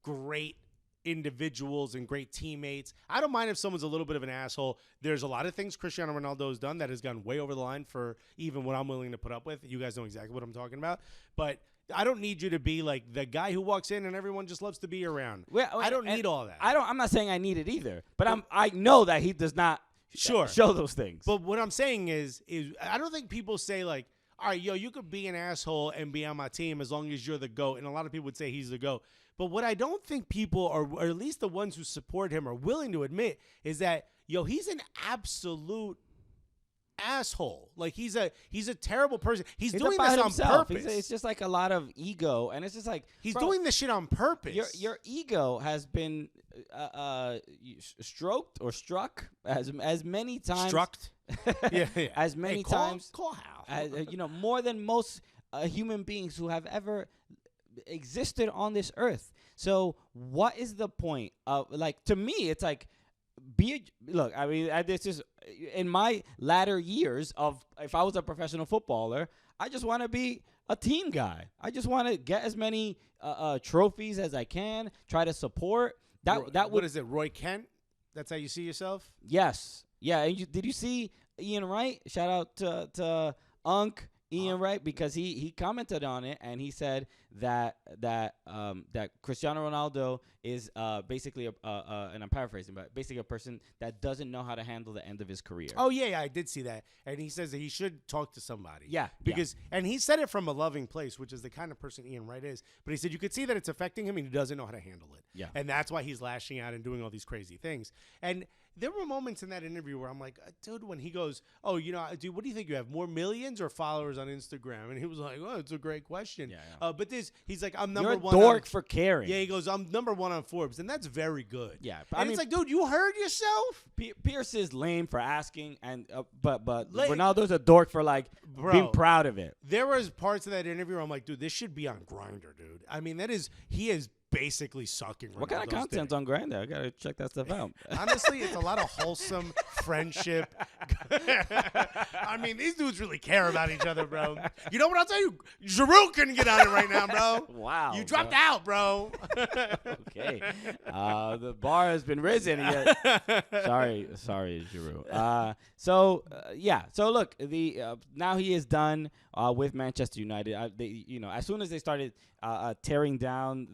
great individuals and great teammates. I don't mind if someone's a little bit of an asshole. There's a lot of things Cristiano Ronaldo has done that has gone way over the line for even what I'm willing to put up with. You guys know exactly what I'm talking about. But I don't need you to be like the guy who walks in and everyone just loves to be around. Well, I don't need all that. I'm not saying I need it either. But I know that he does not show those things. But what I'm saying is I don't think people say like, all right, you could be an asshole and be on my team as long as you're the GOAT. And a lot of people would say he's the GOAT. But what I don't think people, or at least the ones who support him, are willing to admit is that, he's an absolute asshole. Like he's a terrible person. He's doing about this himself. on purpose. It's just like a lot of ego, and it's just like he's bro, doing this shit on purpose. Your ego has been stroked or struck as many times. Struck. Yeah. As many times. Call how? As, more than most human beings who have ever existed on this earth. So what is the point of, like, to me, it's like, look, I mean, this is in my latter years of, if I was a professional footballer, I just want to be a team guy. I just want to get as many trophies as I can, try to support. What is it, Roy Kent? That's how you see yourself? Yes. Yeah. And did you see Ian Wright? Shout out to Unc Ian Wright, because he commented on it, and he said that Cristiano Ronaldo is basically and I'm paraphrasing, but basically a person that doesn't know how to handle the end of his career. Oh yeah, I did see that, and he says that he should talk to somebody. Yeah, because and he said it from a loving place, which is the kind of person Ian Wright is. But he said you could see that it's affecting him, and he doesn't know how to handle it. Yeah, and that's why he's lashing out and doing all these crazy things. And there were moments in that interview where I'm like, dude, when he goes, oh, dude, what do you think you have, more millions or followers on Instagram? And he was like, oh, it's a great question. Yeah. But he's like, I'm number one. You're a dork for caring. Yeah, he goes, I'm number one on Forbes, and that's very good. Yeah, and it's like, dude, you heard yourself. Pierce is lame for asking, and but Ronaldo's a dork for being proud of it. There was parts of that interview where I'm like, dude, this should be on Grindr, dude. I mean, he is basically sucking Ronaldo's What kind of content's on Grindr? I gotta check that stuff out. Honestly, it's a lot of wholesome friendship. I mean, these dudes really care about each other, bro. You know what I'll tell you? Giroud couldn't get on it right now, bro. Wow. You dropped out, bro. Okay. The bar has been risen. Sorry, Giroud. So look, now he is done with Manchester United. As soon as they started tearing down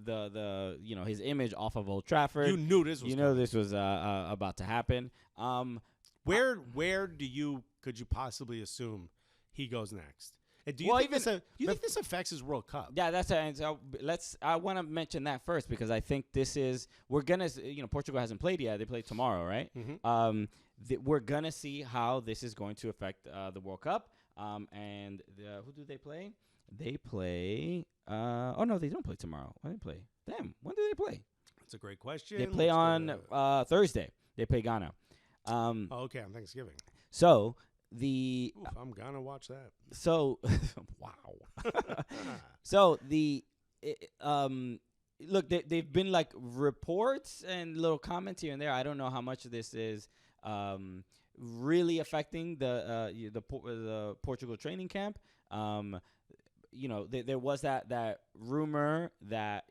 his image off of Old Trafford, you knew this was about to happen. Where could you possibly assume he goes next? And do you think this affects his World Cup? Yeah, that's it. And so I want to mention that first, because I think we're gonna, Portugal hasn't played yet. They play tomorrow, right? Mm-hmm. We're gonna see how this is going to affect the World Cup. And who do they play? They play. Oh no, they don't play tomorrow. When do they play? Damn, when do they play? That's a great question. They play on Thursday. They play Ghana. Okay, on Thanksgiving. So I'm gonna watch that. So wow. So look, they've been like reports and little comments here and there. I don't know how much of this is really affecting the Portugal training camp. There was that rumor that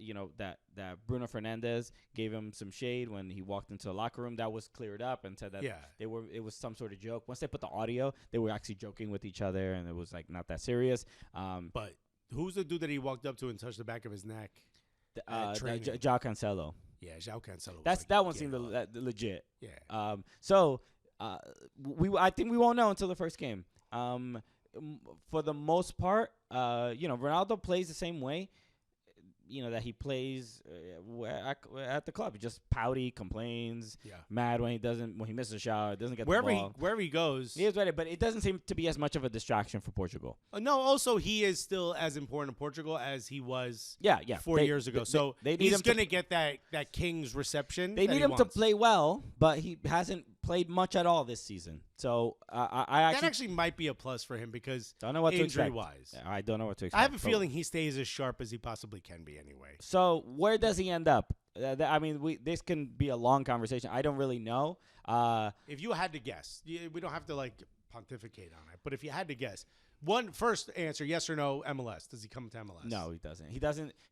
that Bruno Fernandes gave him some shade when he walked into the locker room. That was cleared up and said that it was some sort of joke. Once they put the audio, they were actually joking with each other, and it was like not that serious. But who's the dude that he walked up to and touched the back of his neck? João Cancelo. Yeah, João Cancelo. That one seemed legit. Yeah. I think we won't know until the first game. For the most part, Ronaldo plays the same way, that he plays at the club. He just pouty, complains, mad when he misses a shot, doesn't get the ball. Wherever he goes. He is ready, but it doesn't seem to be as much of a distraction for Portugal. No, also he is still as important to Portugal as he was 4 years ago. So he's going to get that king's reception. They need him to play well, but he hasn't played much at all this season. So that actually might be a plus for him, because don't know what injury-wise. I don't know what to expect. I have a feeling he stays as sharp as he possibly can be anyway. So where does he end up? This can be a long conversation. I don't really know. If you had to guess, we don't have to pontificate on it, but if you had to guess, first answer, yes or no, MLS. Does he come to MLS? No, he doesn't.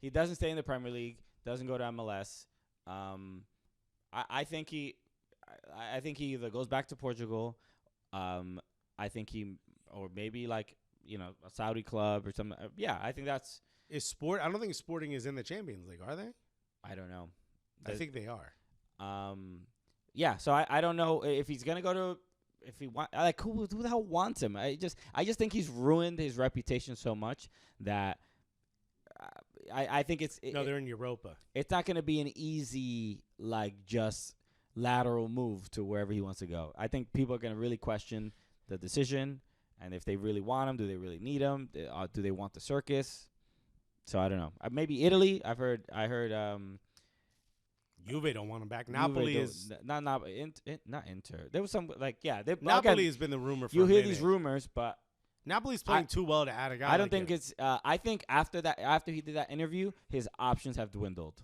He doesn't stay in the Premier League. Doesn't go to MLS. I think he either goes back to Portugal. I think or maybe a Saudi club or something. I think that's. I don't think Sporting is in the Champions League, are they? I don't know. I think they are. So I don't know if he's gonna go to. If he who the hell wants him? I just think he's ruined his reputation so much that I think they're in Europa. It's not gonna be an easy just lateral move to wherever he wants to go. I think people are gonna really question the decision, and if they really want him, do they really need him? Do they want the circus? So I don't know. Maybe Italy. I heard. Juve don't want him back. Napoli is not Inter. There was some Napoli has been the rumor for you a hear minute. these rumors, but Napoli's playing too well to add a guy. I don't think it's. I think after he did that interview, his options have dwindled.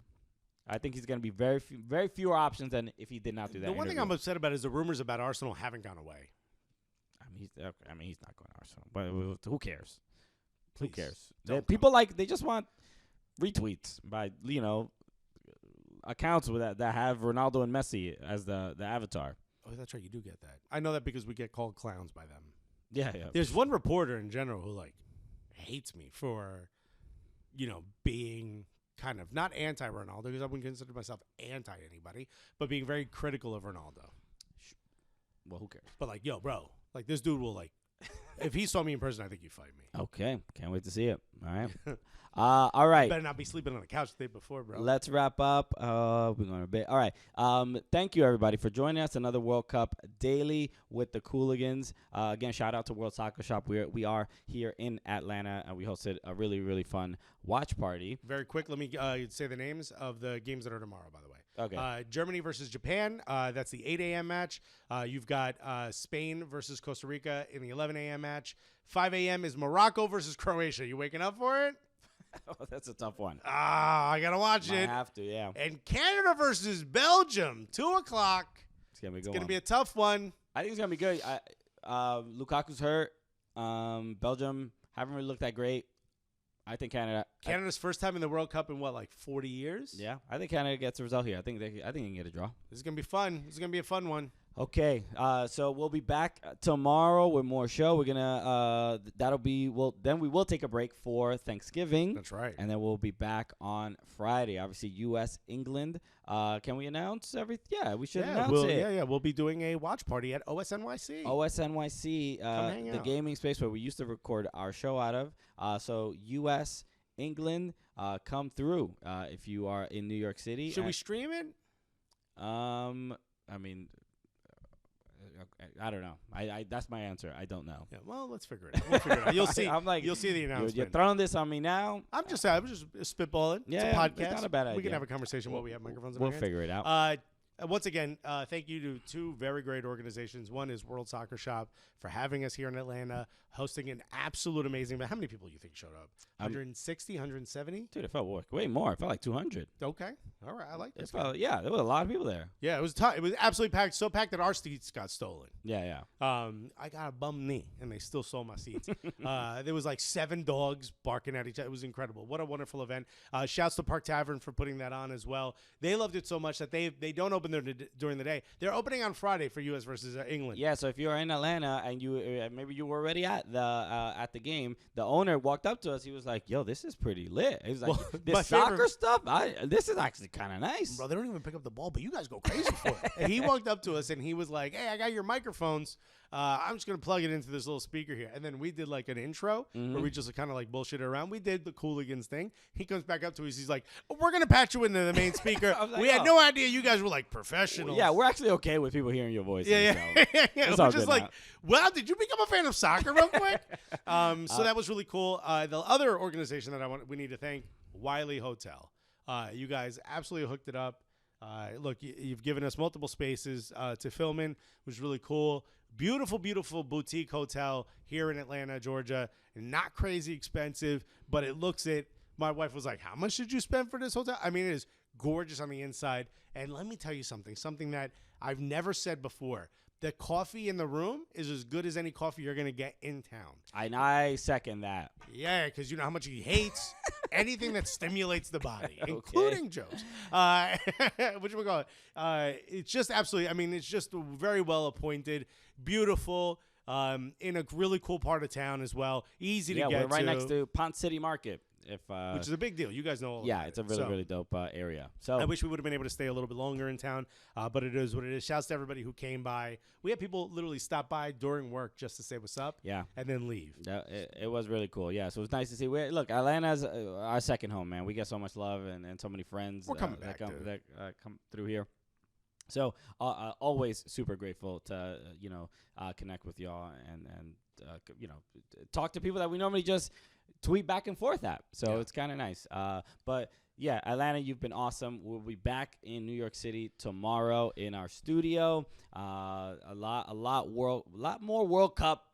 I think he's going to be very fewer options than if he did not do that. The one thing I'm upset about is the rumors about Arsenal haven't gone away. He's not going to Arsenal, but who cares? Please, who cares? People they just want retweets by accounts that have Ronaldo and Messi as the avatar. Oh, that's right. You do get that. I know that because we get called clowns by them. Yeah. There's one reporter in general who hates me for, being kind of not anti-Ronaldo, because I wouldn't consider myself anti anybody, but being very critical of Ronaldo. Well, who cares? But yo, bro, this dude will if he saw me in person, I think he'd fight me. Okay, can't wait to see it. All right. All right. Better not be sleeping on the couch the day before, bro. Let's wrap up. We're going to bed. All right. Thank you, everybody, for joining us. Another World Cup Daily with the Cooligans. Again, shout out to World Soccer Shop. We are here in Atlanta, and we hosted a really, really fun watch party. Very quick, let me say the names of the games that are tomorrow, by the way. Okay. Germany versus Japan. That's the 8 a.m. match. You've got Spain versus Costa Rica in the 11 a.m. match. 5 a.m. is Morocco versus Croatia. You waking up for it? Oh, that's a tough one. I got to watch it. I have to, yeah. And Canada versus Belgium, 2 o'clock. It's going to be It's going to be a tough one. I think it's going to be good. Lukaku's hurt. Belgium haven't really looked that great. I think Canada's first time in the World Cup in 40 years? Yeah, I think Canada gets a result here. I think they can get a draw. This is going to be fun. This is going to be a fun one. Okay, so we'll be back tomorrow with more show. We're gonna then we will take a break for Thanksgiving. That's right. And then we'll be back on Friday. Obviously, U.S. England. Can we announce everything? Yeah, we should announce it. Yeah. We'll be doing a watch party at OSNYC. OSNYC, the gaming space where we used to record our show out of. So U.S. England, come through if you are in New York City. Should we stream it? I mean, I don't know. That's my answer. I don't know. Yeah, well, let's figure it out. We'll figure it out. You'll see. You'll see the announcement. You're throwing this on me now. I'm just spitballing. Yeah, it's a podcast. It's not a bad idea. We can have a conversation while we have microphones in We'll our hands. figure it out. Once again, thank you to two very great organizations. One is World Soccer Shop for having us here in Atlanta, hosting an absolute amazing. But how many people do you think showed up? 160, 170? Dude, it felt way more. It felt like 200. Okay. All right. I like this. There were a lot of people there. Yeah, it was tough. It was absolutely packed. So packed that our seats got stolen. Yeah. I got a bum knee, and they still stole my seats. There was 7 dogs barking at each other. It was incredible. What a wonderful event. Shouts to Park Tavern for putting that on as well. They loved it so much that they don't open during the day. They're opening on Friday for U.S. versus England. Yeah, so if you're in Atlanta and you maybe you were already at the game, the owner walked up to us. He was like, "Yo, this is pretty lit." He was like, "This soccer stuff, this is actually kind of nice." Bro, they don't even pick up the ball, but you guys go crazy for it. And he walked up to us and he was like, "Hey, I got your microphones. I'm just going to plug it into this little speaker here." And then we did an intro where we just kind of bullshit around. We did the Cooligans thing. He comes back up to us. He's like, "We're going to patch you into the main speaker." We had no idea you guys were professionals. Yeah, we're actually okay with people hearing your voice. Yeah. We're just well, did you become a fan of soccer real quick? So that was really cool. The other organization that we need to thank, Wiley Hotel. You guys absolutely hooked it up. Look, you've given us multiple spaces to film in, which was really cool. Beautiful, beautiful boutique hotel here in Atlanta, Georgia. Not crazy expensive, but it looks it. My wife was like, "How much did you spend for this hotel?" I mean, it is gorgeous on the inside. And let me tell you something that I've never said before. The coffee in the room is as good as any coffee you're going to get in town. I second that. Yeah, because you know how much he hates anything that stimulates the body, including jokes. What you call it? It's just absolutely, it's just very well appointed, beautiful, in a really cool part of town as well. Easy to get to. Yeah, we're right next to Ponce City Market. Which is a big deal. You guys know all Yeah, about it's a really dope area. So I wish we would have been able to stay a little bit longer in town, but it is what it is. Shouts to everybody who came by. We had people literally stop by during work just to say what's up and then leave. It was really cool. Yeah, so it was nice to see. Look, Atlanta's our second home, man. We get so much love and so many friends We're coming back, that come through here. So always super grateful to connect with y'all and talk to people that we normally just tweet back and forth at. So it's kind of nice. But yeah, Atlanta, you've been awesome. We'll be back in New York City tomorrow in our studio. A lot more World Cup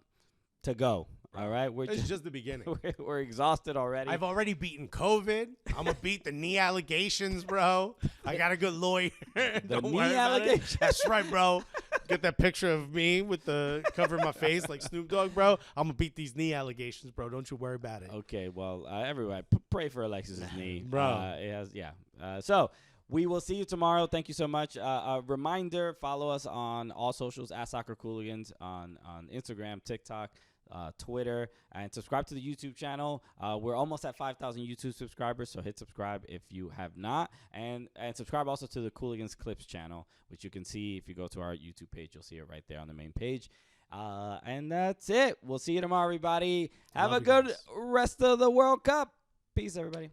to go. All right, It's just the beginning. We're exhausted already. I've already beaten COVID. I'm gonna beat the knee allegations, bro. I got a good lawyer. The knee allegations. That's right, bro. Get that picture of me with the cover of my face like Snoop Dogg, bro. I'm gonna beat these knee allegations, bro. Don't you worry about it. Okay, well, everybody, pray for Alexis's knee, bro. So we will see you tomorrow. Thank you so much. A reminder: follow us on all socials at Soccer Cooligans on Instagram, TikTok, Twitter, and subscribe to the YouTube channel. We're almost at 5,000 YouTube subscribers, so hit subscribe if you have not, and subscribe also to the Cooligans Clips channel, which you can see if you go to our YouTube page. You'll see it right there on the main page. And that's it. We'll see you tomorrow, everybody. Have a good rest of the World Cup. Peace, everybody.